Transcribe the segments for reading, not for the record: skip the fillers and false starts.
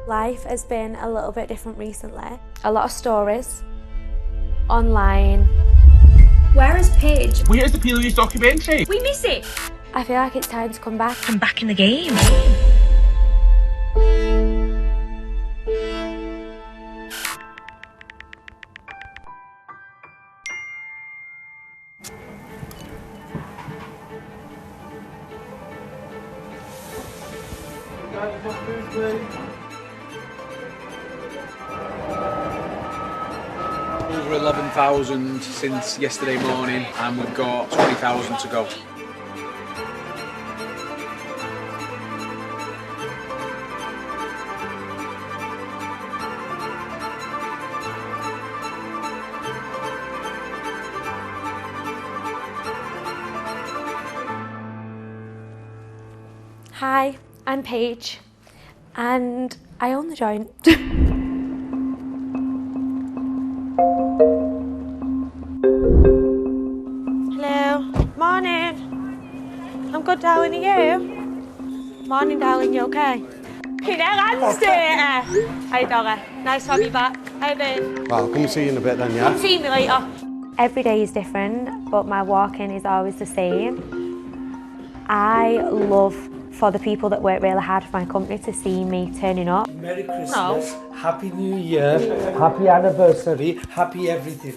Life has been a little bit different recently. A lot of stories online. Where is Paige? Where's the P.Louise documentary? We miss it. I feel like it's time to come back. I'm back in the game. Over 11,000 since yesterday morning, and we've got 20,000 to go. Hi, I'm Paige, and I own the joint. Hello, morning. I'm good, darling, are you? Morning, darling, you okay? Hey there, Anstey! Hi, Dora. Nice to have you back. Hi, babe. Well, I'll come and see you in a bit then, yeah? Come see me later. Every day is different, but my walk-in is always the same. I love for the people that work really hard for my company to see me turning up. Merry Christmas, Happy New Year, Happy Anniversary, Happy everything.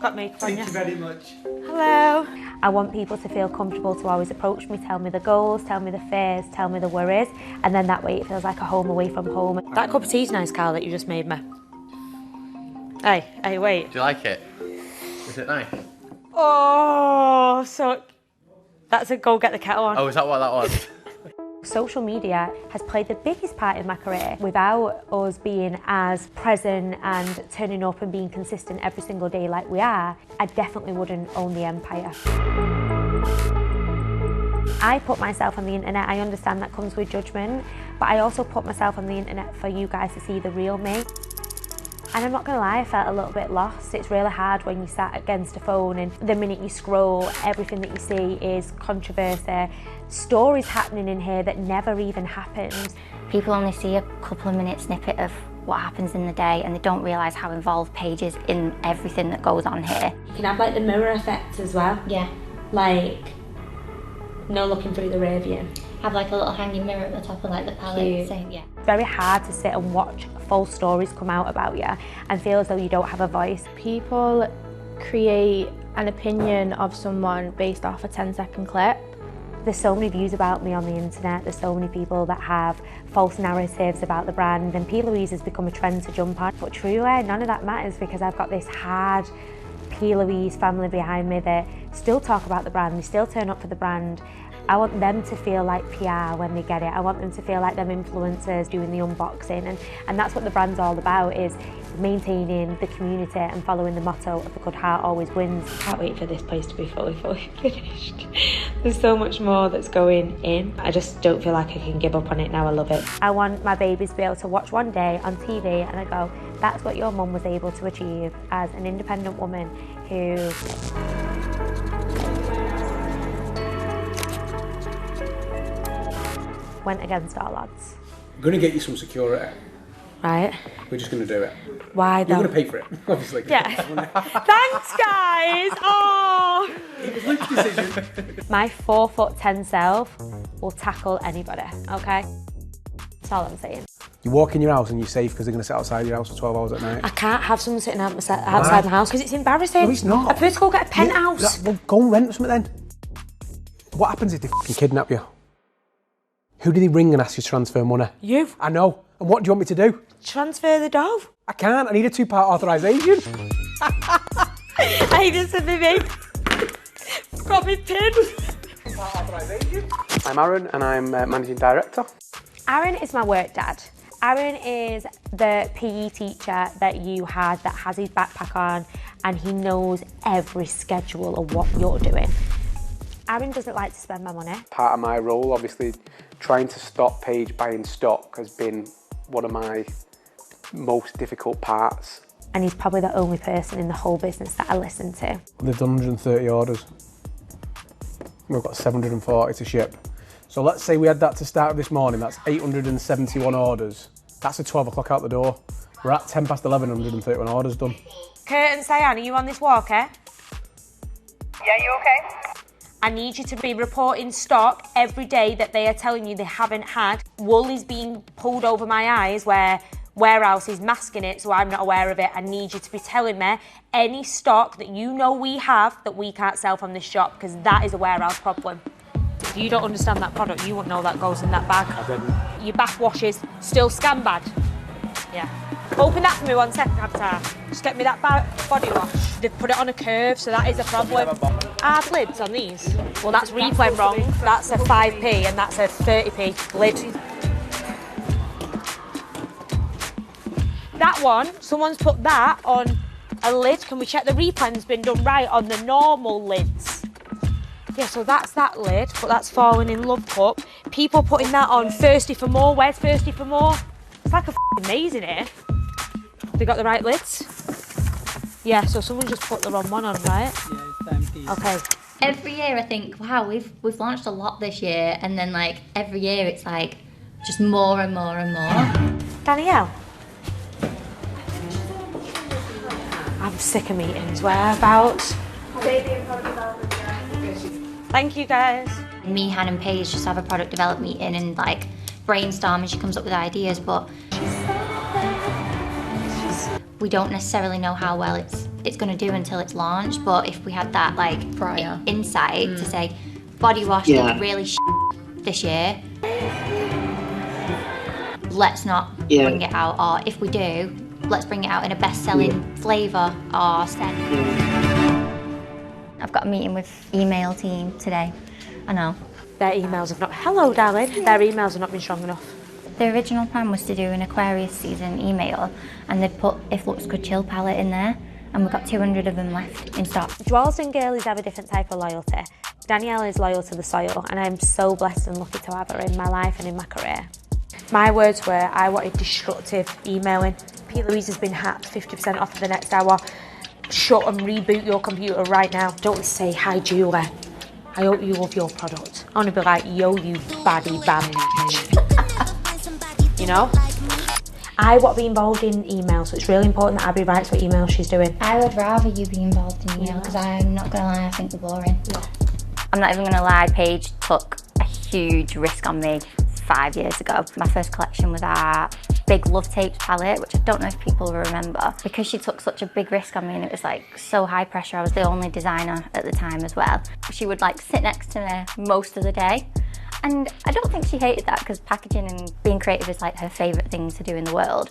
Got makeup on you. Thank you very much. Hello. I want people to feel comfortable to always approach me, tell me the goals, tell me the fears, tell me the worries, and then that way it feels like a home away from home. That cup of tea's nice, Carl, that you just made me. Hey, wait. Do you like it? Is it nice? Oh, so that's a go get the kettle on. Oh, is that what that was? Social media has played the biggest part in my career. Without us being as present and turning up and being consistent every single day like we are, I definitely wouldn't own the empire. I put myself on the internet. I understand that comes with judgment, but I also put myself on the internet for you guys to see the real me. And I'm not gonna lie, I felt a little bit lost. It's really hard when you sat against a phone and the minute you scroll, everything that you see is controversy. Stories happening in here that never even happened. People only see a couple of minute snippet of what happens in the day and they don't realise how involved Paige is in everything that goes on here. You can have like the mirror effect as well. Yeah. Like, no looking through the rear view. Have like a little hanging mirror at the top of like the palette saying, yeah. It's very hard to sit and watch false stories come out about you and feel as though you don't have a voice. People create an opinion of someone based off a 10-second clip. There's so many views about me on the internet, there's so many people that have false narratives about the brand, and P.Louise has become a trend to jump on. But truly, none of that matters because I've got this hard P.Louise family behind me that still talk about the brand, they still turn up for the brand. I want them to feel like PR when they get it. I want them to feel like them influencers doing the unboxing, and that's what the brand's all about, is maintaining the community and following the motto of a good heart always wins. Can't wait for this place to be fully finished. There's so much more that's going in. I just don't feel like I can give up on it now. I love it. I want my babies to be able to watch one day on TV and I go, that's what your mum was able to achieve as an independent woman who went against all odds. I'm going to get you some security. Right. We're just going to do it. Why though? You're going to pay for it, obviously. Yeah. Thanks, guys. Oh. It was Luke's decision. My 4'10" self will tackle anybody. Okay. That's all I'm saying. You walk in your house and you're safe because they're going to sit outside your house for 12 hours at night. I can't have someone sitting outside my house because it's embarrassing. No, it's not. I prefer to go get a penthouse. Well, go and rent something then. What happens if they f***ing kidnap you? Who do they ring and ask you to transfer money? You. I know. And what do you want me to do? Transfer the dough. I can't. I need a 2-part authorisation. I just said to me. Got me pinned. 2-part authorisation. I'm Aaron and I'm Managing Director. Aaron is my work dad. Aaron is the PE teacher that you had that has his backpack on and he knows every schedule of what you're doing. Aaron doesn't like to spend my money. Part of my role, obviously, trying to stop Paige buying stock has been one of my most difficult parts. And he's probably the only person in the whole business that I listen to. They've done 130 orders. We've got 740 to ship. So let's say we had that to start this morning, that's 871 orders. That's a 12 o'clock out the door. We're at 10 past 11, 131 orders done. Kurt and Cyan, are you on this walk, eh? Yeah, you okay? I need you to be reporting stock every day that they are telling you they haven't had. Wool is being pulled over my eyes where warehouse is masking it, so I'm not aware of it. I need you to be telling me any stock that you know we have that we can't sell from this shop, because that is a warehouse problem. If you don't understand that product, you wouldn't know that goes in that bag. I didn't. Your bath washes still scan bad. Yeah. Open that for me 1 second, Avatar. Just get me that body wash. They've put it on a curve, so that is a problem. Hard lids on these? Well, that's replay wrong. That's a 5p and that's a 30p lid. That one, someone's put that on a lid. Can we check the replan's been done right on the normal lids? Yeah, so that's that lid, but that's fallen in love cup. People putting that on thirsty for more. Where's thirsty for more? It's like a maze in here. They got the right lids? Yeah, so someone just put the wrong one on, right? Yeah, it's empty. Okay. Every year I think, wow, we've launched a lot this year, and then like every year it's like just more and more and more. Danielle? I'm sick of meetings. Whereabouts? Thank you, guys. Me, Han and Paige just have a product development meeting and like brainstorm, and she comes up with ideas, but we don't necessarily know how well it's going to do until it's launched. But if we had that like prior insight to say body wash did really this year, let's not bring it out, or if we do, let's bring it out in a best-selling flavour or scent. I've got a meeting with email team today. I know. Their emails have not... Hello, darling. Their emails have not been strong enough. The original plan was to do an Aquarius season email, and they'd put If Looks Good Chill palette in there, and we've got 200 of them left in stock. Dwellers and girlies have a different type of loyalty. Danielle is loyal to the soil, and I'm so blessed and lucky to have her in my life and in my career. My words were, I wanted destructive emailing. P.Louise has been hacked, 50% off for the next hour. Shut and reboot your computer right now. Don't say, hi Julie, I hope you love your product. I want to be like, yo, you baddie bam. You know? I want to be involved in email, so it's really important that Abby writes what email she's doing. I would rather you be involved in email, because I'm not going to lie, I think they're boring. Yeah. I'm not even going to lie, Paige took a huge risk on me 5 years ago. My first collection was our big Love Tapes palette, which I don't know if people will remember, because she took such a big risk on me, and it was like so high pressure. I was the only designer at the time as well. She would like sit next to me most of the day, and I don't think she hated that, because packaging and being creative is like her favourite thing to do in the world.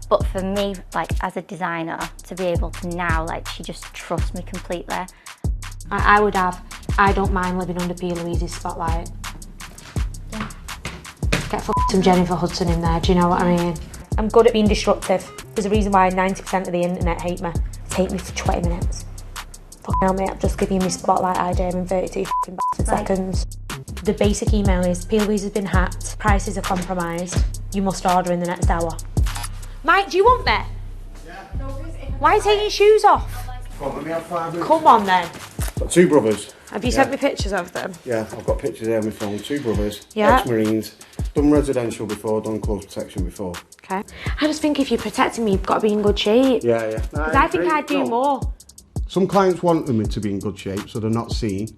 But for me, like as a designer, to be able to now, like she just trusts me completely. I would have, I don't mind living under P.Louise's spotlight. Get some Jennifer Hudson in there, do you know what I mean? I'm good at being destructive. There's a reason why 90% of the internet hate me. They hate me for 20 minutes. Fucking hell, mate, I've just given you my spotlight idea in 32 seconds. The basic email is, P.Louise has been hacked, prices are compromised, you must order in the next hour. Mike, do you want me? Yeah. Why are you taking your shoes off? Come on, let me have 5 minutes. Come on then. Got 2 brothers. Have you sent me pictures of them? Yeah, I've got pictures there on my phone. 2 brothers, yeah. ex-Marines, done residential before, done close protection before. Okay. I just think if you're protecting me, you've got to be in good shape. Yeah, yeah. Because I think I'd do more. Some clients want them to be in good shape, so they're not seen,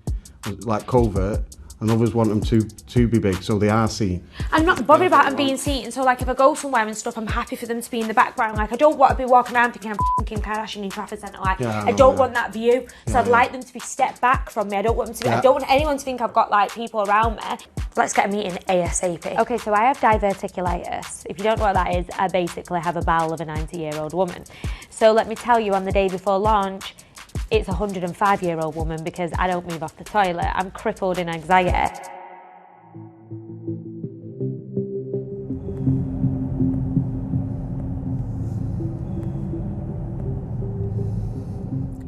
like covert, and others want them to be big, so they are seen. I'm not bothered about them being seen, so like if I go somewhere and stuff, I'm happy for them to be in the background. Like I don't want to be walking around thinking I'm Kim Kardashian in Trafford Centre. Like I don't want that view, so I'd like them to be stepped back from me. I don't want them to be, I don't want anyone to think I've got like people around me. Let's get a meeting ASAP. Okay, so I have diverticulitis. If you don't know what that is, I basically have a bowel of a 90-year-old woman. So let me tell you, on the day before launch, it's a 105-year-old woman, because I don't move off the toilet. I'm crippled in anxiety.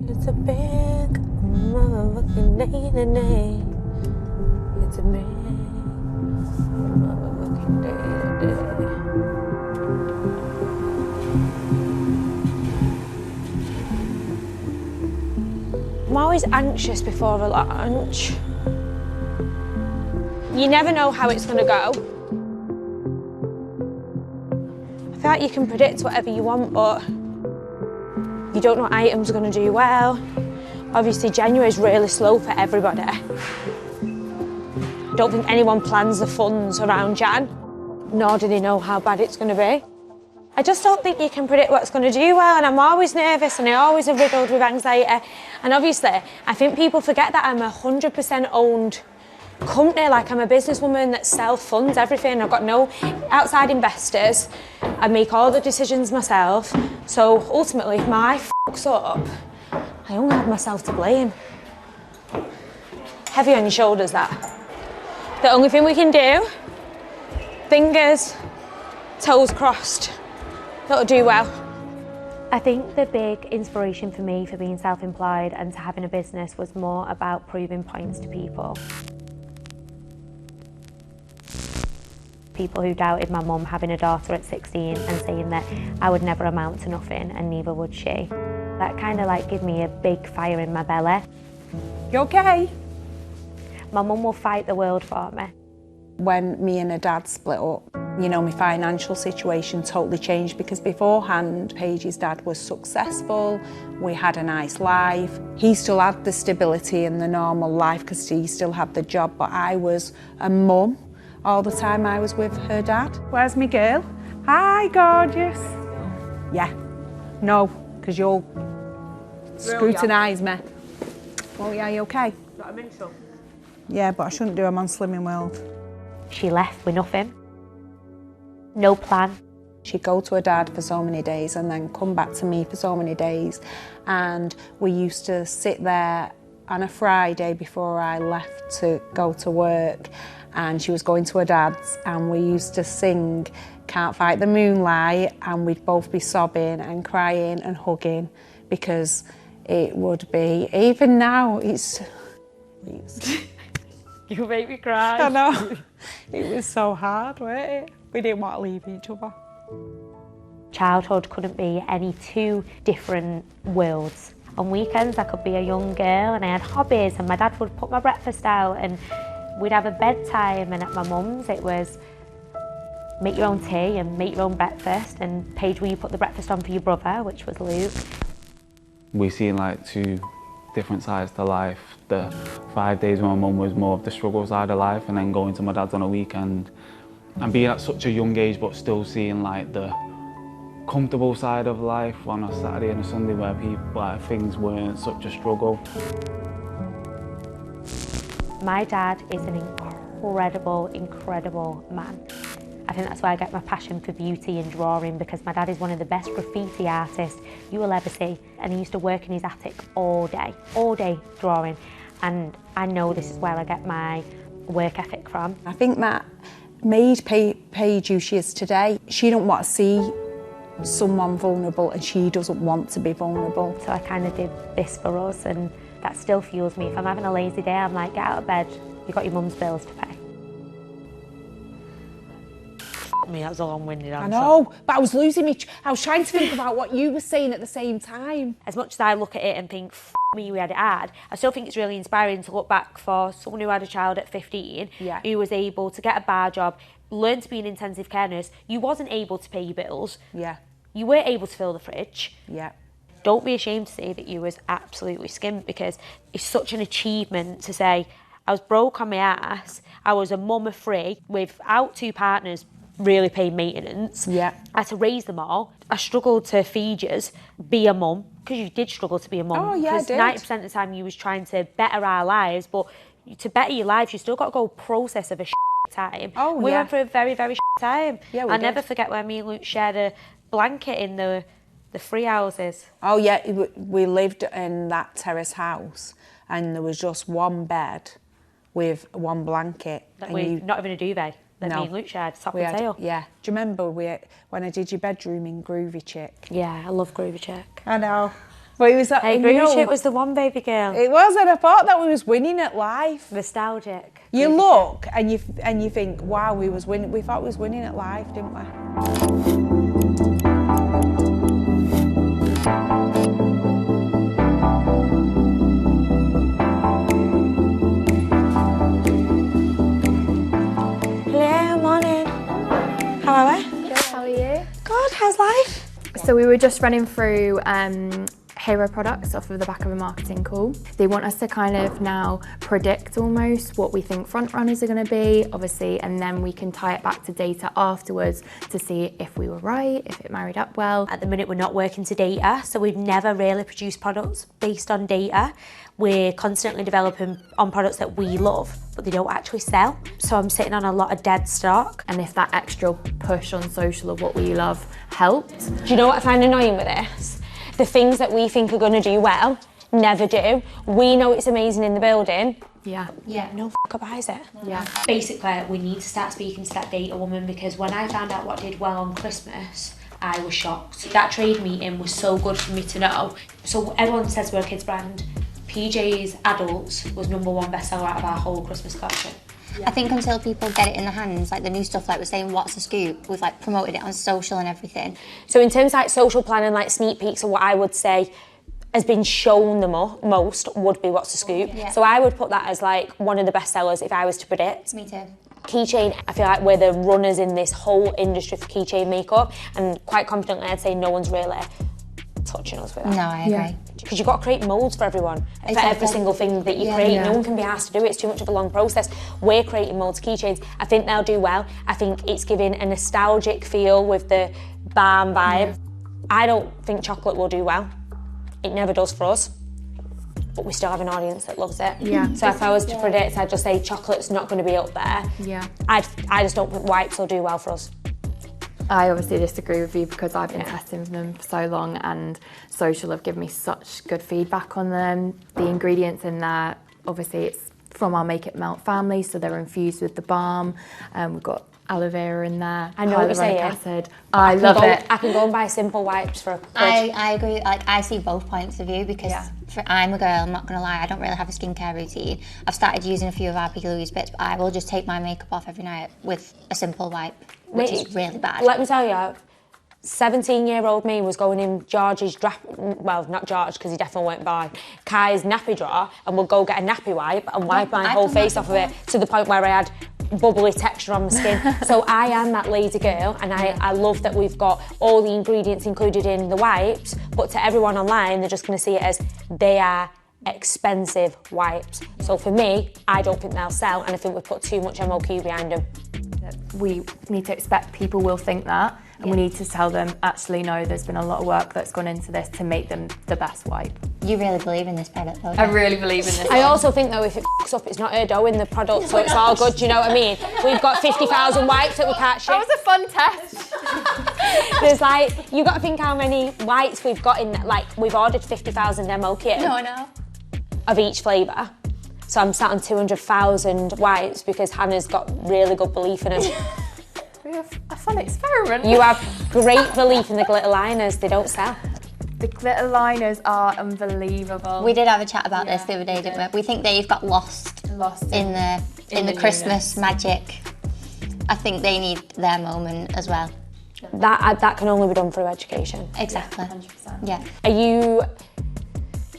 It's a big motherfucking day. It's a big motherfucking day. I'm always anxious before a launch. You never know how it's going to go. I feel like you can predict whatever you want, but you don't know what items are going to do well. Obviously, January is really slow for everybody. I don't think anyone plans the funds around Jan, nor do they know how bad it's going to be. I just don't think you can predict what's going to do well, and I'm always nervous and I always are riddled with anxiety. And obviously, I think people forget that I'm a 100% owned company. Like, I'm a businesswoman that self-funds everything. I've got no outside investors. I make all the decisions myself. So ultimately, if my fucks up, I only have myself to blame. Heavy on your shoulders, that. The only thing we can do, fingers, toes crossed, that'll do well. I think the big inspiration for me for being self-employed and to having a business was more about proving points to people. People who doubted my mum having a daughter at 16 and saying that I would never amount to nothing and neither would she. That kind of like gave me a big fire in my belly. You okay? My mum will fight the world for me. When me and her dad split up, you know, my financial situation totally changed, because beforehand, Paige's dad was successful, we had a nice life. He still had the stability and the normal life because he still had the job, but I was a mum all the time I was with her dad. Where's my girl? Hi, gorgeous. Yeah. No, because you'll scrutinise me. Oh yeah, you okay? Not a minstrel. Yeah, but I shouldn't do. I'm on Slimming World. She left with nothing. No plan. She'd go to her dad for so many days and then come back to me for so many days. And we used to sit there on a Friday before I left to go to work, and she was going to her dad's, and we used to sing Can't Fight the Moonlight, and we'd both be sobbing and crying and hugging, because it would be, even now, it's You make me cry. I know. It was so hard, wasn't it? We didn't want to leave each other. Childhood couldn't be any two different worlds. On weekends I could be a young girl and I had hobbies, and my dad would put my breakfast out and we'd have a bedtime, and at my mum's it was make your own tea and make your own breakfast, and Paige, will you put the breakfast on for your brother, which was Luke. We seen like two different sides to life. The 5 days when my mum was more of the struggle side of life, and then going to my dad's on a weekend and being at such a young age but still seeing like the comfortable side of life on a Saturday and a Sunday where people, like, things weren't such a struggle. My dad is an incredible man. I think that's why I get my passion for beauty and drawing, because my dad is one of the best graffiti artists you will ever see, and he used to work in his attic all day drawing, and I know this is where I get my work ethic from. I think that made Paige who she is today. She don't want to see someone vulnerable, and she doesn't want to be vulnerable. So I kind of did this for us, and that still fuels me. If I'm having a lazy day, I'm like, get out of bed, you've got your mum's bills to pay. Me, that was a long-winded answer. I know, but I was losing me. I was trying to think about what you were saying at the same time. As much as I look at it and think, F me, we had it hard, I still think it's really inspiring to look back for someone who had a child at 15, who was able to get a bar job, learn to be an intensive care nurse. You wasn't able to pay your bills. Yeah. You weren't able to fill the fridge. Yeah. Don't be ashamed to say that you was absolutely skint, because it's such an achievement to say, I was broke on my ass, I was a mum of 3 without 2 partners really paying maintenance. Yeah. I had to raise them all. I struggled to feed yous, be a mum, because you did struggle to be a mum. Oh yeah, I did. 90% of the time you was trying to better our lives, but to better your lives, you still got to go process of a time. Oh, we yeah. went through a very, very time. Yeah, we I'll did. never forget when me and Luke shared a blanket in the 3 houses. Oh yeah, we lived in that terrace house, and there was just one bed with one blanket. That not even a duvet. That me and Luke shared, top and tail. Yeah. Do you remember when I did your bedroom in Groovy Chick? Yeah, I love Groovy Chick. I know. But it was that. Hey, Groovy Chick was the one, baby girl. It was, and I thought that we was winning at life. Nostalgic. You look and you think, wow, we was winning. We thought we was winning at life, didn't we? Hello, morning. How are we? Good, how are you? God, how's life? So we were just running through hero products off of the back of a marketing call. They want us to kind of now predict almost what we think front runners are going to be, obviously, and then we can tie it back to data afterwards to see if we were right, if it married up well. At the minute we're not working to data, so we've never really produced products based on data. We're constantly developing on products that we love, but they don't actually sell. So I'm sitting on a lot of dead stock. And if that extra push on social of what we love helped. Do you know what I find annoying with this? The things that we think are going to do well, never do. We know it's amazing in the building. Yeah. No f***er buys it. Yeah. Basically, we need to start speaking to that data woman, because when I found out what did well on Christmas, I was shocked. That trade meeting was so good for me to know. So everyone says we're a kids brand. PJ's Adults was #1 bestseller out of our whole Christmas collection. I think until people get it in their hands, like the new stuff, like we're saying, what's the scoop? We've like promoted it on social and everything. So in terms of like social planning, like sneak peeks, and what I would say has been shown the most would be what's the scoop. Yeah. So I would put that as like one of the best sellers if I was to predict. Me too. Keychain, I feel like we're the runners in this whole industry for keychain makeup, and quite confidently I'd say no one's really touching us with that. No, I agree. Because you've got to create moulds for everyone, for every single thing that you create. No one can be asked to do it. It's too much of a long process. We're creating moulds, keychains. I think they'll do well. I think it's giving a nostalgic feel with the balm vibe. I don't think chocolate will do well. It never does for us. But we still have an audience that loves it. Yeah. So if I was to predict, I'd just say chocolate's not going to be up there. Yeah. I just don't think wipes will do well for us. I obviously disagree with you because I've been testing them for so long, and social have given me such good feedback on them. The ingredients in there, obviously it's from our Make It Melt family, so they're infused with the balm. We've got aloe vera in there, I know what you're saying. acid. I love it. I can go and buy simple wipes for a fridge. I agree. Like I see both points of view because I'm a girl. I'm not gonna lie. I don't really have a skincare routine. I've started using a few of our P.Louise bits, but I will just take my makeup off every night with a simple wipe, which is really bad. Let me tell you, 17-year-old me was going in George's not George because he definitely went by, Kai's nappy drawer, and would go get a nappy wipe and wipe my whole face off of it to the point where I had bubbly texture on my skin. So I am that lazy girl, and I love that we've got all the ingredients included in the wipes, but to everyone online, they're just going to see it as they are expensive wipes. So for me, I don't think they'll sell, and I think we've put too much MOQ behind them. We need to expect people will think that, and we need to tell them, actually, no, there's been a lot of work that's gone into this to make them the best wipe. You really believe in this product, though? I really believe in this. I also think, though, if it f***s up, it's not her dough in the product, so it's all good, do you know what I mean? We've got 50,000 wipes that we can't ship. That was a fun test. There's like, you've got to think how many wipes we've got in, like, we've ordered 50,000 MOQ. No, I know. Of each flavour. So I'm sat on 200,000 wipes because Hannah's got really good belief in them. We have a fun experiment. You have great belief in the glitter liners, they don't sell. The glitter liners are unbelievable. We did have a chat about this the other day, didn't we? We think they've got lost in the Christmas magic. I think they need their moment as well. That can only be done through education. Exactly. 100%. Yeah. Are you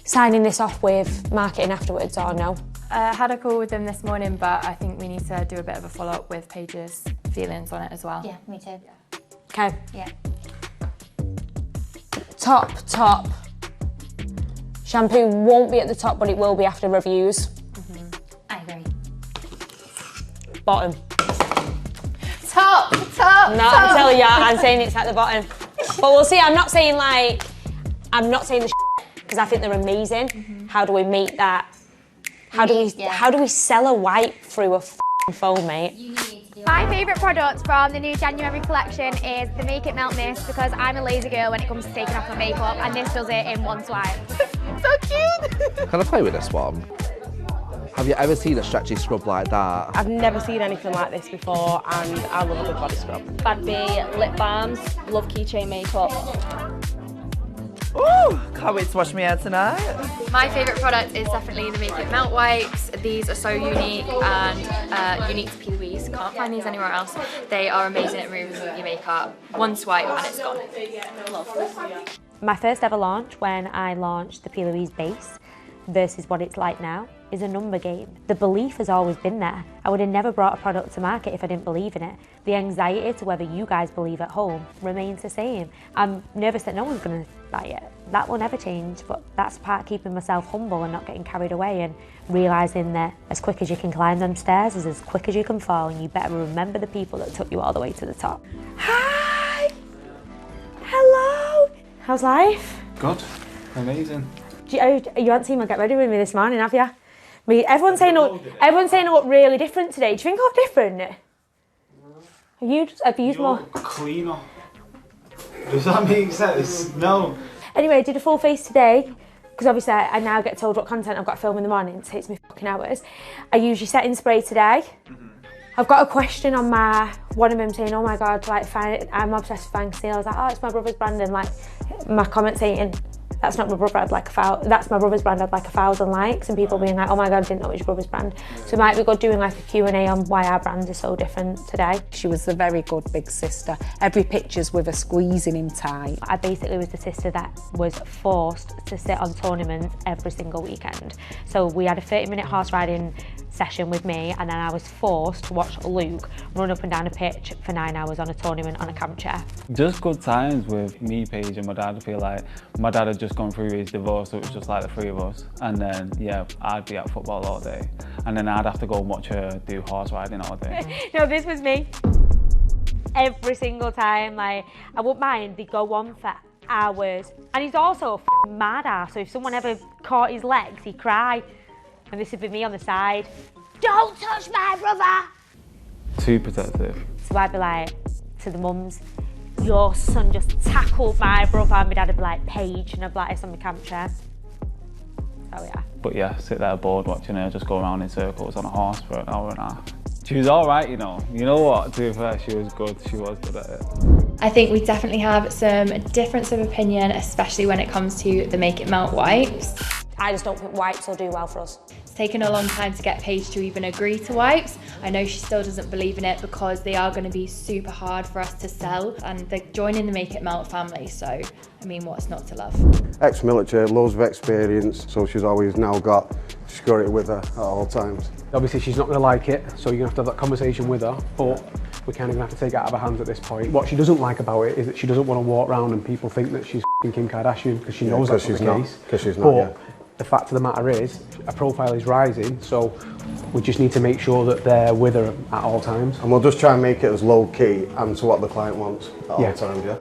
signing this off with marketing afterwards or no? I had a call with them this morning, but I think we need to do a bit of a follow-up with Paige's feelings on it as well. Yeah, me too. Okay. Yeah. Top. Shampoo won't be at the top, but it will be after reviews. I agree. Bottom. Top. No, I tell you, I'm saying it's at the bottom. But we'll see. I'm not saying the because I think they're amazing. How do we make that? How do we sell a wipe through a phone, mate? My favourite product from the new January collection is the Make It Melt Mist, because I'm a lazy girl when it comes to taking off my makeup, and this does it in one swipe. So cute! Can I play with this one? Have you ever seen a stretchy scrub like that? I've never seen anything like this before, and I love a good body scrub. Bad Bee lip balms, love keychain makeup. Ooh, can't wait to wash my hair tonight. My favourite product is definitely the Make It Melt wipes. These are so unique and unique to P.Louise. Can't find these anywhere else. They are amazing at removing your makeup. One swipe and it's gone. Love. My first ever launch, when I launched the P.Louise base versus what it's like now, is a number game. The belief has always been there. I would have never brought a product to market if I didn't believe in it. The anxiety to whether you guys believe at home remains the same. I'm nervous that no one's going to buy it. That will never change, but that's part of keeping myself humble and not getting carried away and realising that as quick as you can climb them stairs is as quick as you can fall, and you better remember the people that took you all the way to the top. Hi! Hello! How's life? Good. Amazing. You haven't seen my get ready with me this morning, have you? Everyone's saying I look really different today. Do you think I look different? Have you used more? Cleaner. Does that make sense? No. Anyway, I did a full face today because obviously I now get told what content I've got to film in the morning. It takes me fucking hours. I use your setting spray today. I've got a question on one of them saying, oh my God, like, I'm obsessed with Fang Steel. I was like, oh, it's my brother's brand, and like my comment saying, that's not my brother, that's my brother's brand, I'd like 1,000 likes, and people being like, oh my God, I didn't know it was your brother's brand. So it might be good doing like a Q&A on why our brands are so different today. She was a very good big sister. Every picture's with her squeezing him tight. I basically was the sister that was forced to sit on tournaments every single weekend. So we had a 30-minute horse riding session with me, and then I was forced to watch Luke run up and down a pitch for 9 hours on a tournament on a camp chair. Just good times with me, Paige, and my dad. I feel like my dad had just gone through his divorce, so it was just like the three of us. And then, yeah, I'd be at football all day. And then I'd have to go and watch her do horse riding all day. No, this was me. Every single time, like, I wouldn't mind, they'd go on for hours. And he's also a f***ing mad ass, so if someone ever caught his legs, he'd cry. And this would be me on the side. Don't touch my brother! Too protective. So I'd be like, to the mums, your son just tackled my brother, and my dad would be like, Paige, and I'd be like, it's on my camp chair. Oh yeah. But yeah, sit there bored watching her just go around in circles on a horse for an hour and a half. She was all right, you know. You know what, to be fair, she was good. She was good at it. I think we definitely have some difference of opinion, especially when it comes to the Make It Melt wipes. I just don't think wipes will do well for us. It's taken a long time to get Paige to even agree to wipes. I know she still doesn't believe in it because they are going to be super hard for us to sell, and they're joining the Make It Melt family, so I mean, what's not to love? Ex-military, loads of experience, so she's always now got security with her at all times. Obviously she's not going to like it, so you're going to have to have that conversation with her, but we're kind of going to have to take it out of her hands at this point. What she doesn't like about it is that she doesn't want to walk around and people think that she's Kim Kardashian, because she knows that's not the case. Because she's not, yeah. The fact of the matter is, her profile is rising, so we just need to make sure that they're with her at all times. And we'll just try and make it as low key and to what the client wants at all times, yeah.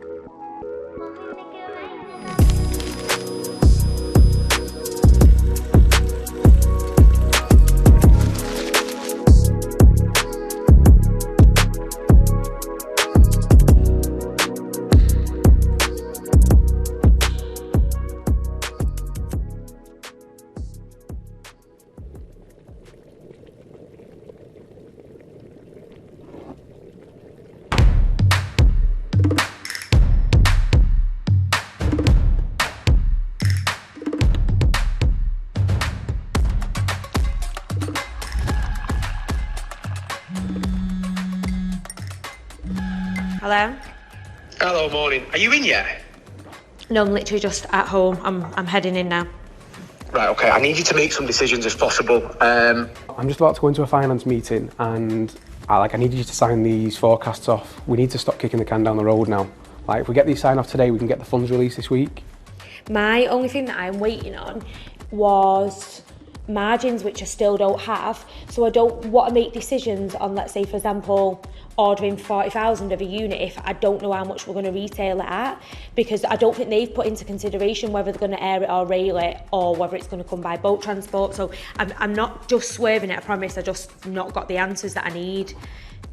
Hello? Hello, morning. Are you in yet? No, I'm literally just at home. I'm heading in now. Right, okay. I need you to make some decisions if possible. I'm just about to go into a finance meeting, and I need you to sign these forecasts off. We need to stop kicking the can down the road now. Like, if we get these signed off today, we can get the funds released this week. My only thing that I'm waiting on was margins, which I still don't have. So I don't want to make decisions on, let's say, for example, ordering 40,000 of a unit if I don't know how much we're going to retail it at, because I don't think they've put into consideration whether they're going to air it or rail it, or whether it's going to come by boat transport. So I'm not just swerving it, I promise. I just not got the answers that I need.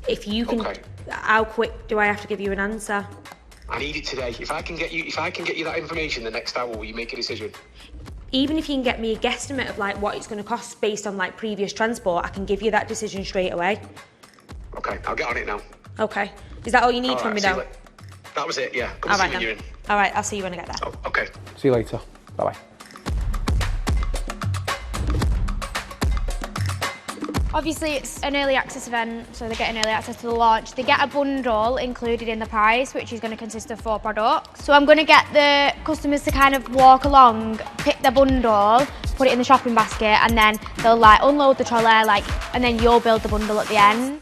If you can, how quick do I have to give you an answer? I need it today. If I can get you that information the next hour, will you make a decision? Even if you can get me a guesstimate of like what it's going to cost based on like previous transport, I can give you that decision straight away. Okay, I'll get on it now. Okay. Is that all you need from me though? That was it, yeah. Come all see right, me when you're in. All right, I'll see you when I get there. Oh, okay. See you later. Bye-bye. Obviously it's an early access event, so they're getting early access to the launch. They get a bundle included in the price, which is going to consist of 4 products. So I'm going to get the customers to kind of walk along, pick their bundle, put it in the shopping basket, and then they'll like unload the trolley, like, and then you'll build the bundle at the end.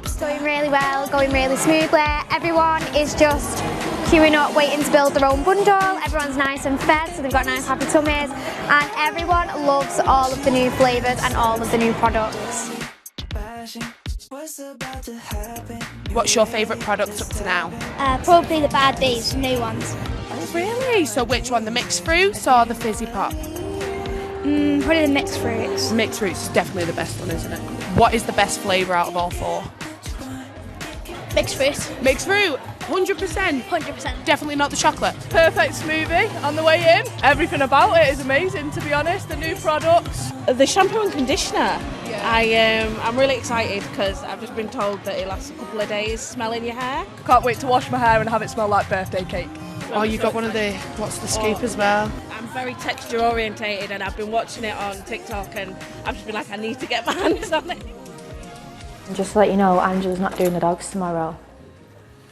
It's going really well, going really smoothly. Everyone is just queuing up, waiting to build their own bundle. Everyone's nice and fed, so they've got nice happy tummies, and everyone loves all of the new flavours and all of the new products. What's your favourite product up to now? Probably the Bad Bees, new ones. Oh, really? So which one, the mixed fruits or the fizzy pop? Probably the mixed fruits. Mixed fruits is definitely the best one, isn't it? What is the best flavour out of all four? Mixed fruit. Mixed fruit? 100%? 100%. Definitely not the chocolate. Perfect smoothie on the way in. Everything about it is amazing, to be honest. The new products. The shampoo and conditioner. I'm really excited because I've just been told that it lasts a couple of days smelling your hair. Can't wait to wash my hair and have it smell like birthday cake. Oh, you got one of the, what's the scoop as well? I'm very texture orientated and I've been watching it on TikTok and I've just been like, I need to get my hands on it. Just to let you know, Angela's not doing the dogs tomorrow.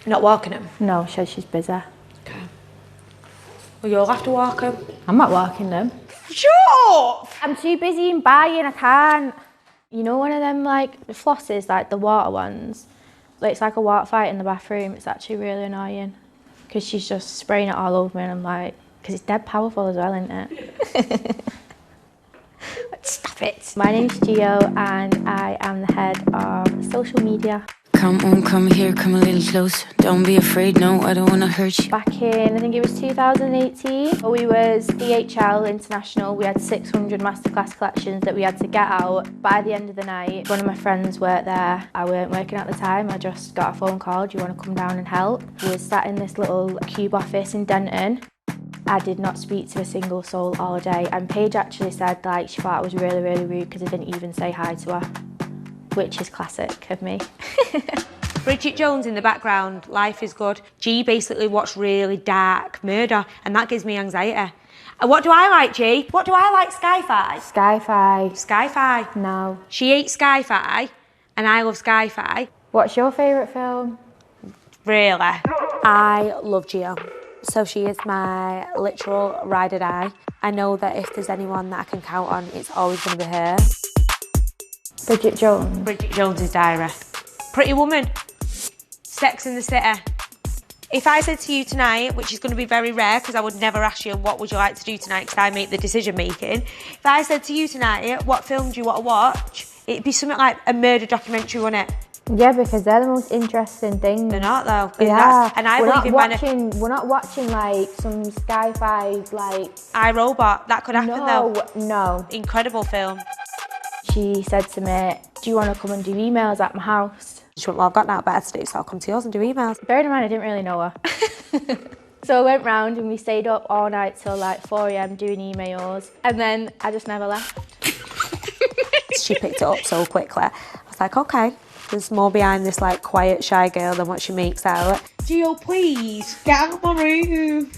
Not walking them? No, she says she's busy. Okay. Well, you'll have to walk them. I'm not walking them. Shut up! I'm too busy in buying, I can't. You know one of them, like, the flosses, like the water ones? Like, it's like a water fight in the bathroom. It's actually really annoying. Because she's just spraying it all over me and I'm like, because it's dead powerful as well, isn't it? Stop it. My name's Gio and I am the head of social media. Come on, come here, come a little closer. Don't be afraid, no, I don't want to hurt you. Back in, I think it was 2018, we was DHL International. We had 600 masterclass collections that we had to get out. By the end of the night, one of my friends worked there. I weren't working at the time. I just got a phone call, do you want to come down and help? We was sat in this little cube office in Denton. I did not speak to a single soul all day. And Paige actually said like she thought I was really, really rude because I didn't even say hi to her. Which is classic of me. Bridget Jones in the background, life is good. G basically watched really dark murder and that gives me anxiety. What do I like, G? What do I like, Sci-Fi? Sci-Fi. Sci-Fi? No. She ate Sci-Fi and I love Sci-Fi. What's your favourite film? Really? I love Gio. So she is my literal ride or die. I know that if there's anyone that I can count on, it's always going to be her. Bridget Jones. Bridget Jones's Diary. Pretty Woman. Sex in the City. If I said to you tonight, which is going to be very rare because I would never ask you what would you like to do tonight because I make the decision making. If I said to you tonight, what film do you want to watch? It'd be something like a murder documentary, wouldn't it? Yeah, because they're the most interesting things. They're not though. Yeah. And I we're believe not we're not watching like some Sci-Fi like iRobot. That could happen though. No. Incredible film. She said to me, do you want to come and do emails at my house? She went, well, I've got now better to do, so I'll come to yours and do emails. Bearing in mind, I didn't really know her. So I went round and we stayed up all night till like 4 AM doing emails. And then I just never left. She picked it up so quickly. I was like, okay, there's more behind this like quiet, shy girl than what she makes out. Gio, please, get out of my room.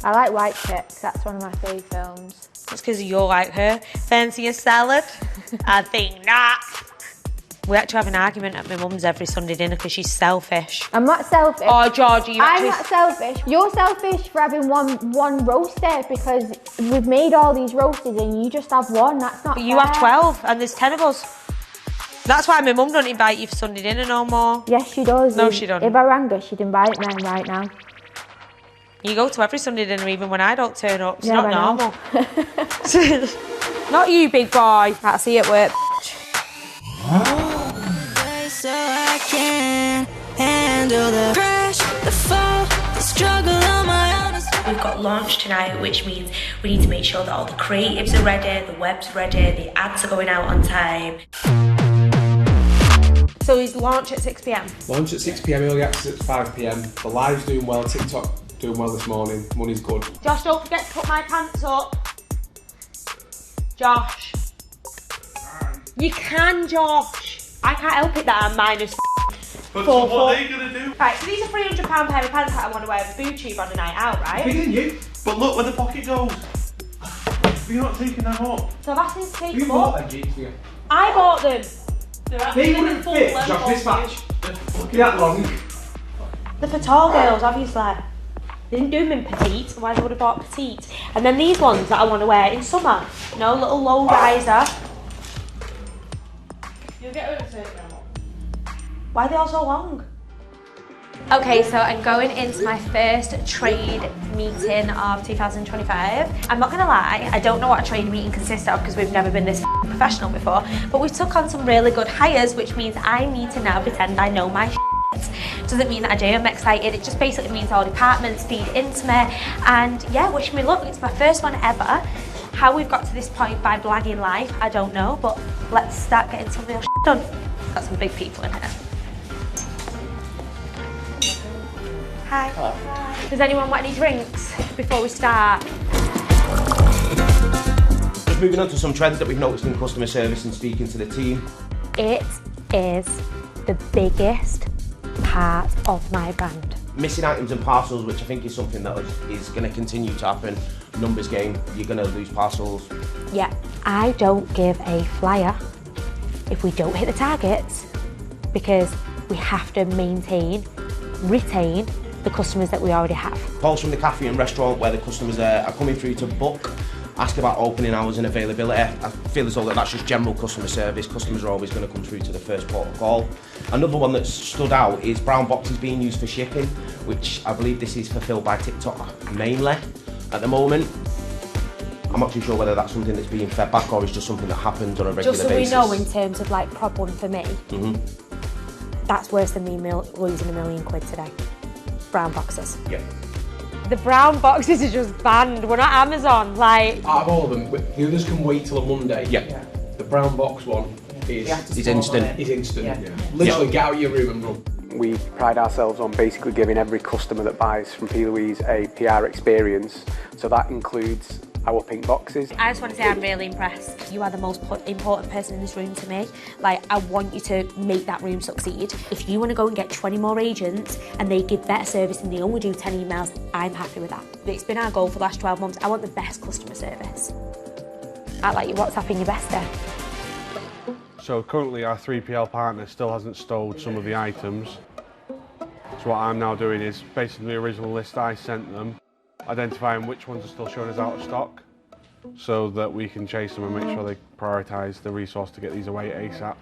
I like White Chicks, that's one of my favourite films. That's because you're like her. Fancy a salad? I think not. We actually have an argument at my mum's every Sunday dinner because she's selfish. I'm not selfish. Oh, Georgie, I'm not selfish. You're selfish for having one roaster because we've made all these roasters and you just have one. That's not But you have 12 and there's 10 of us. That's why my mum don't invite you for Sunday dinner no more. Yes, she does. No, she doesn't. If I rang her, she'd invite me right now. You go to every Sunday dinner even when I don't turn up. It's Yeah, not I normal. Not you, big boy. I'll see you at work. So I can handle the crash, the fall, the struggle on my own. We've got launch tonight, which means we need to make sure that all the creatives are ready, the web's ready, the ads are going out on time. So is launch at 6 PM? Launch at 6 PM, early access at 5 PM. The live's doing well, TikTok doing well this morning, money's good. Josh, don't forget to put my pants up. Josh. You can, Josh. I can't help it that I'm minus But so what are they going to do? Right, so these are £300 pair of pants that I want to wear with a boob tube on a night out, right? Bigger than you. But look where the pocket goes. You're not taking them up. So I've asked him to take Who them bought up. them jeans for you? I bought them. They wouldn't fit, Josh, this match. Look at that long. They're for tall girls, obviously. They didn't do them in petite, otherwise I would have bought petite. And then these ones that I want to wear in summer, you know, little low riser. You'll get over to it now. Why are they all so long? Okay, so I'm going into my first trade meeting of 2025. I'm not gonna lie, I don't know what a trade meeting consists of because we've never been this professional before, but we took on some really good hires, which means I need to now pretend I know my shit. Doesn't mean that I do, I'm excited. It just basically means all departments feed into me. And yeah, wish me luck. It's my first one ever. How we've got to this point by blagging life, I don't know, but let's start getting some real shit done. Got some big people in here. Hi. Hello. Hi. Does anyone want any drinks before we start? Just moving on to some trends that we've noticed in customer service and speaking to the team. It is the biggest part of my brand. Missing items and parcels, which I think is something that is going to continue to happen. Numbers game, you're going to lose parcels. Yeah, I don't give a flyer if we don't hit the targets because we have to maintain, retain the customers that we already have. Calls from the cafe and restaurant where the customers are coming through to book, ask about opening hours and availability. I feel as though that's just general customer service. Customers are always going to come through to the first port of call. Another one that's stood out is brown boxes being used for shipping, which I believe this is fulfilled by TikTok mainly at the moment. I'm not too sure whether that's something that's being fed back or is just something that happens on a regular basis. Just so we know in terms of like problem for me, that's worse than me losing £1 million today. Brown boxes. Yeah. The brown boxes are just banned. We're not Amazon. Like, out of all of them, the others can wait till a Monday. Yeah. The brown box one is instant. Is instant. Yeah. Literally, get out of your room and run. We pride ourselves on basically giving every customer that buys from P.Louise a PR experience. So that includes our pink boxes. I just want to say I'm really impressed. You are the most important person in this room to me. Like, I want you to make that room succeed. If you want to go and get 20 more agents and they give better service and they only do 10 emails, I'm happy with that. It's been our goal for the last 12 months. I want the best customer service. I like your WhatsApp in your best day. So currently our 3PL partner still hasn't stowed some of the items. So what I'm now doing is basically the original list I sent them, identifying which ones are still showing as out of stock so that we can chase them and make sure they prioritise the resource to get these away ASAP,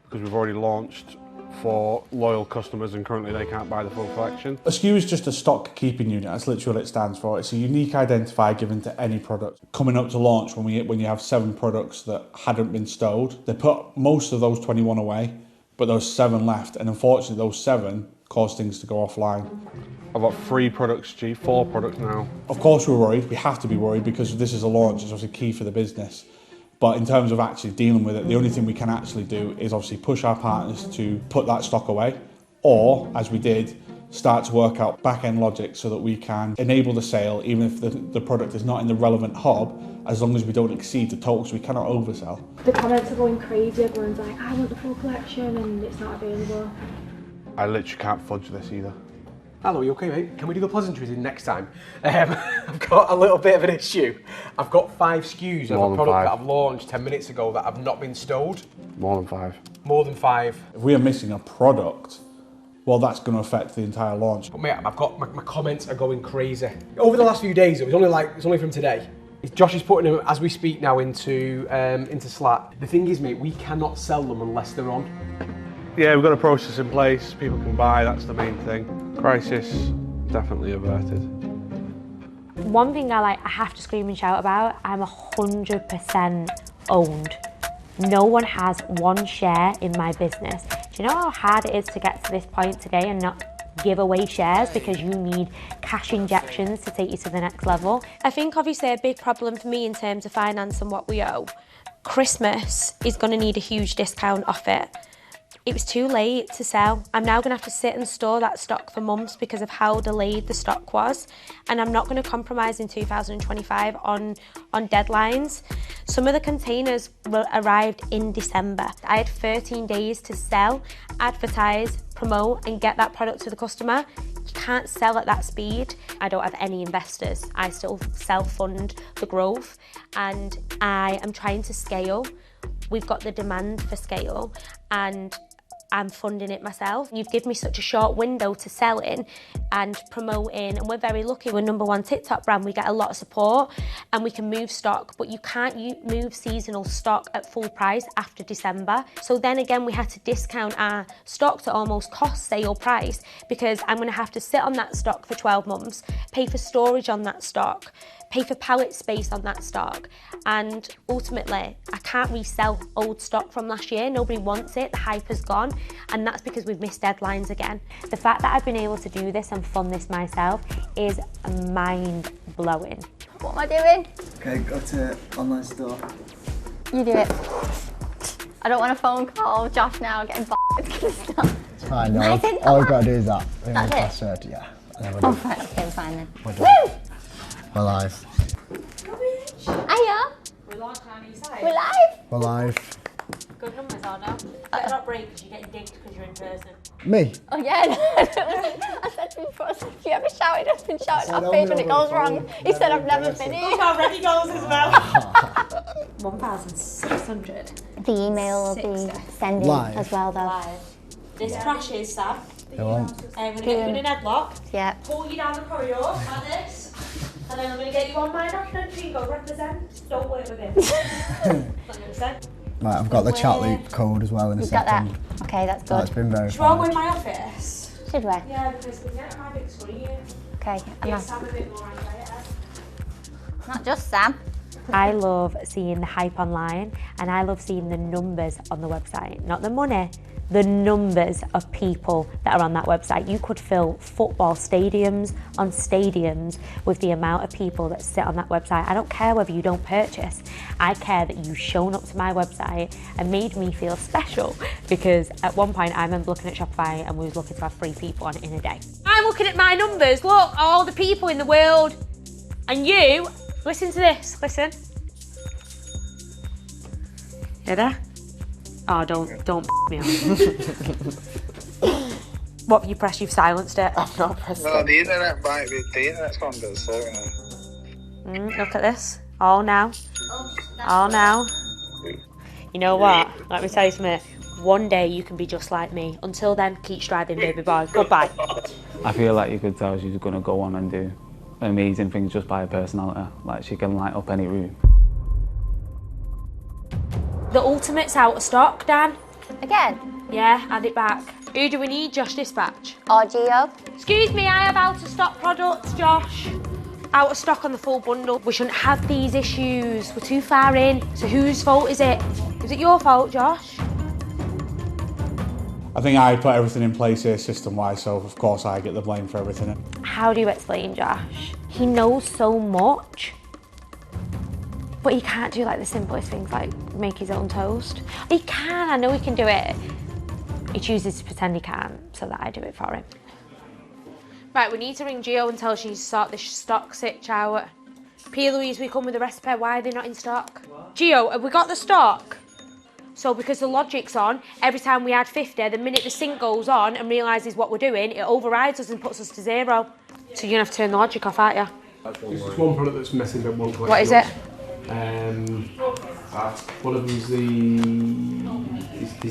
because we've already launched for loyal customers and currently they can't buy the full collection. A SKU is just a stock keeping unit, that's literally what it stands for. It's a unique identifier given to any product. Coming up to launch, when you have 7 products that hadn't been stowed, they put most of those 21 away, but there was 7 left, and unfortunately those 7 caused things to go offline. I've got 3 products, 4 products now. Of course we're worried, we have to be worried because this is a launch, it's obviously key for the business. But in terms of actually dealing with it, the only thing we can actually do is obviously push our partners to put that stock away, or, as we did, start to work out back-end logic so that we can enable the sale even if the product is not in the relevant hub, as long as we don't exceed the total, so we cannot oversell. The comments are going crazy, everyone's like, I want the full collection and it's not available. I literally can't fudge this either. Hello, you okay, mate? Can we do the pleasantries in next time? I've got a little bit of an issue. I've got 5 SKUs of a product that I've launched 10 minutes ago that have not been stowed. More than 5. More than 5. If we are missing a product, well, that's going to affect the entire launch. But mate, I've got my comments are going crazy. Over the last few days, it's only from today. Josh is putting them as we speak now into Slack. The thing is, mate, we cannot sell them unless they're on. Yeah, we've got a process in place, people can buy, that's the main thing. Crisis definitely averted. One thing I have to scream and shout about, I'm 100% owned. No one has 1 share in my business. Do you know how hard it is to get to this point today and not give away shares because you need cash injections to take you to the next level? I think obviously a big problem for me in terms of finance and what we owe, Christmas is going to need a huge discount off it. It was too late to sell. I'm now going to have to sit and store that stock for months because of how delayed the stock was. And I'm not going to compromise in 2025 on deadlines. Some of the containers arrived in December. I had 13 days to sell, advertise, promote and get that product to the customer. You can't sell at that speed. I don't have any investors. I still self-fund the growth and I am trying to scale. We've got the demand for scale and I'm funding it myself. You've given me such a short window to sell in and promoting, and we're very lucky. We're #1 TikTok brand. We get a lot of support and we can move stock, but you can't move seasonal stock at full price after December. So then again, we had to discount our stock to almost cost sale price, because I'm gonna have to sit on that stock for 12 months, pay for storage on that stock, pay for pallet space on that stock, and ultimately I can't resell old stock from last year. Nobody wants it, the hype has gone, and that's because we've missed deadlines again. The fact that I've been able to do this and fund this myself is mind-blowing. What am I doing? Okay, go to online store. You do it. I don't want a phone call, Josh now getting It's fine, no, all I've got to do is that. That's it? Password, yeah. And then we're Oh, done. right, okay, we're fine then. We're done. Woo! We're live. Hiya. We're live, Chinese. We're live. We're live. Good numbers are now. Better not break because you're getting digged because you're in person. Me? Oh yeah, I said to him before, I said, have you ever shouted up and shouted off page when it goes wrong? He said, I've never been here. Look how ready goes as well. 1,600. The email will be sending Live. as well though. Live. This crashes, Sam. It won't. I'm going to get you in an headlock. Yeah. Pull you down the corridor like this. And then I'm going to get you on my national tree and go represent. Don't work with him. Right, I've got the chat loop code as well in a You've got second. that? Okay, that's good. That's been verified. Should we all go in my office? Should we? Yeah, because we get my big screen. Okay. Yeah, Sam a bit more anxiety. Not just Sam. I love seeing the hype online, and I love seeing the numbers on the website. Not the money, the numbers of people that are on that website. You could fill football stadiums on stadiums with the amount of people that sit on that website. I don't care whether you don't purchase. I care that you've shown up to my website and made me feel special, because at one point I remember looking at Shopify and we was looking to have 3 people on it in a day. I'm looking at my numbers. Look, all the people in the world, and you, listen to this, listen. Hear that? Oh, don't me off. What have you pressed? You've silenced it. I've not pressed it. The internet might be, the internet's gone a bit slow, you know. Look at this. All now. All now. You know what? Let me tell you something. One day you can be just like me. Until then, keep striving, baby boy. Goodbye. I feel like you could tell she's going to go on and do amazing things just by her personality. Like, she can light up any room. The Ultimate's out of stock, Dan. Again? Yeah, add it back. Who do we need, Josh Dispatch? Or Gio? Excuse me, I have out of stock products, Josh. Out of stock on the full bundle. We shouldn't have these issues. We're too far in. So whose fault is it? Is it your fault, Josh? I think I put everything in place here system-wise, so of course I get the blame for everything. How do you explain Josh? He knows so much, but he can't do like the simplest things, like make his own toast. He can, I know he can do it. He chooses to pretend he can't, so that I do it for him. Right, we need to ring Gio and tell her she needs to sort this stock sitch out. P.Louise, we come with the recipe, why are they not in stock? What? Gio, have we got the stock? So because the logic's on, every time we add 50, the minute the sync goes on and realises what we're doing, it overrides us and puts us to 0. So you're gonna have to turn the logic off, aren't you? There's just one product that's messing up one collection. What is it? One of them's these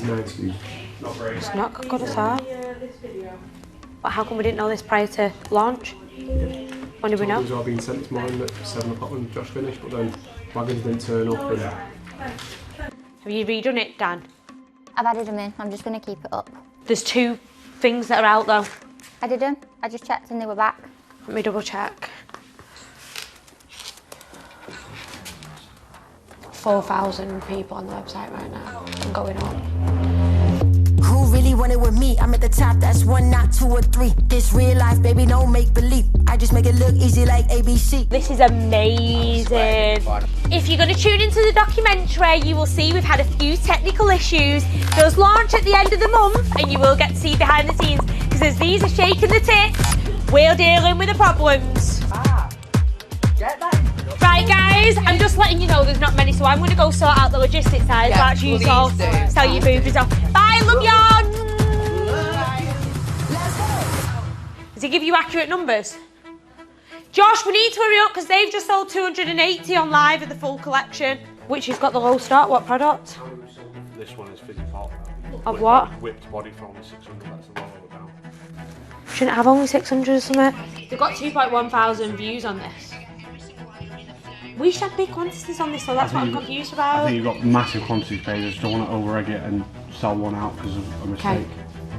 90s. Not great. It's not good at all. But how come we didn't know this prior to launch? When did we know? It was all being sent this morning at 7 o'clock when Josh finished, but then wagons didn't turn up. And... Have you redone it, Dan? I've added them in. I'm just going to keep it up. There's 2 things that are out though. I did them. I just checked and they were back. Let me double check. 4,000 people on the website right now and going on. Who really want it with me? I'm at the top, that's 1, not 2 or 3. This real life, baby, don't make believe. I just make it look easy like ABC. This is amazing. If you're going to tune into the documentary, you will see we've had a few technical issues. Those launch at the end of the month and you will get to see behind the scenes, because as these are shaking the tits, we're dealing with the problems. Right guys, I'm just letting you know there's not many, so I'm going to go sort out the logistics side. Yeah, Actually, you all sell your boobies off. Bye, love y'all. Does he give you accurate numbers? Josh, we need to hurry up because they've just sold 280 on live of the full collection. Which has got the low stock? What product? This one is fizzy pop. Of what? Whipped body for only 600, that's a lot of it down. Shouldn't it have only 600 or something? They've got 2.1 thousand views on this. We should have big quantities on this, so that's what I'm confused about. I think you've got massive quantities pages, don't want to over-egg it and sell one out because of a mistake.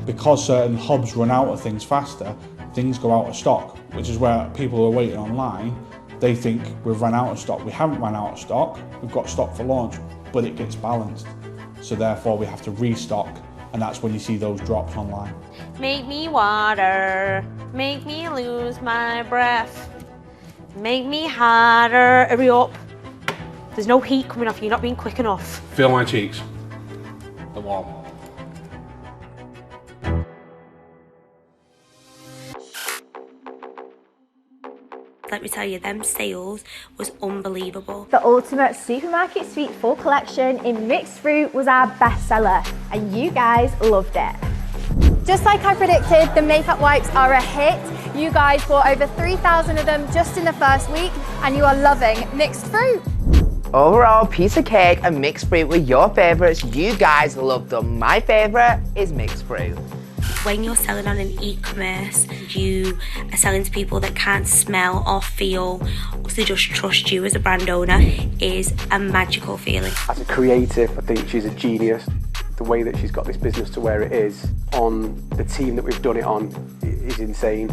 Because certain hubs run out of things faster, things go out of stock, which is where people who are waiting online, they think we've run out of stock. We haven't run out of stock, we've got stock for launch, but it gets balanced. So therefore we have to restock, and that's when you see those drops online. Make me water, make me lose my breath, make me harder. Hurry up. There's no heat coming off, you're not being quick enough. Feel my cheeks. They're warm. Let me tell you, them sales was unbelievable. The Ultimate Supermarket Suite full collection in mixed fruit was our bestseller, and you guys loved it. Just like I predicted, the makeup wipes are a hit. You guys bought over 3,000 of them just in the first week, and you are loving mixed fruit. Overall, piece of cake and mixed fruit were your favourites. You guys loved them. My favourite is mixed fruit. When you're selling on an e-commerce, you are selling to people that can't smell or feel, so they just trust you as a brand owner, is a magical feeling. As a creative, I think she's a genius. The way that she's got this business to where it is, on the team that we've done it on, is insane.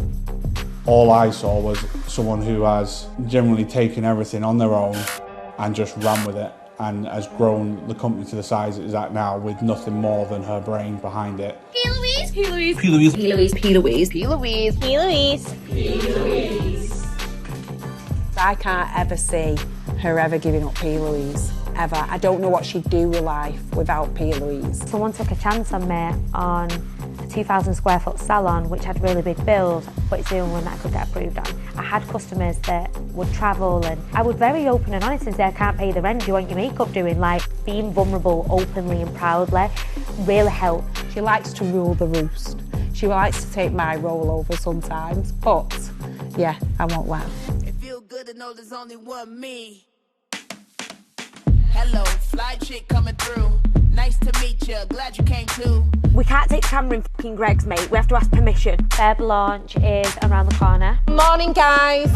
All I saw was someone who has generally taken everything on their own and just ran with it, and has grown the company to the size it is at now with nothing more than her brain behind it. P.Louise, P.Louise, P.Louise, P.Louise, P.Louise, P.Louise, P.Louise, P.Louise. I can't ever see her ever giving up P.Louise, ever. I don't know what she'd do with life without P.Louise. Someone took a chance on me on a 2,000 square foot salon, which had really big bills, but it's the only one that I could get approved on. I had customers that would travel, and I was very open and honest and say, I can't pay the rent, do you want your makeup doing? Like, being vulnerable openly and proudly really helped. She likes to rule the roost. She likes to take my role over sometimes, but yeah, I won't laugh. It feels good to know there's only one me. Hello, fly chick coming through. Nice to meet you, glad you came too. We can't take the camera in fucking Greg's, mate. We have to ask permission. Feb launch is around the corner. Morning, guys.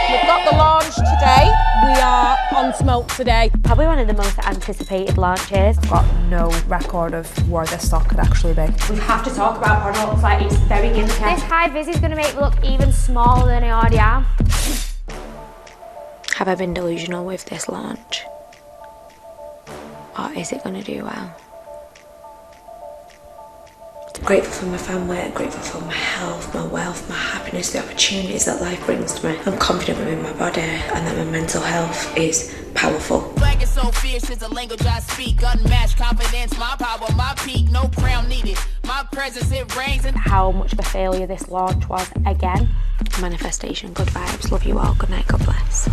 We've got the launch today. We are on smoke today. Probably one of the most anticipated launches. I've got no record of where this stock could actually be. We have to talk about products, like it's very gimmicky. This high vis is going to make me look even smaller than I already am. Have I been delusional with this launch? Or is it going to do well? I'm grateful for my family, I'm grateful for my health, my wealth, my happiness, the opportunities that life brings to me. I'm confident within my body and that my mental health is powerful. Flag is so fierce, it's a language I speak. Unmatched confidence, my power, my peak. No crown needed, my presence, it reigns. How much of a failure this launch was again. Manifestation, good vibes, love you all, good night, God bless.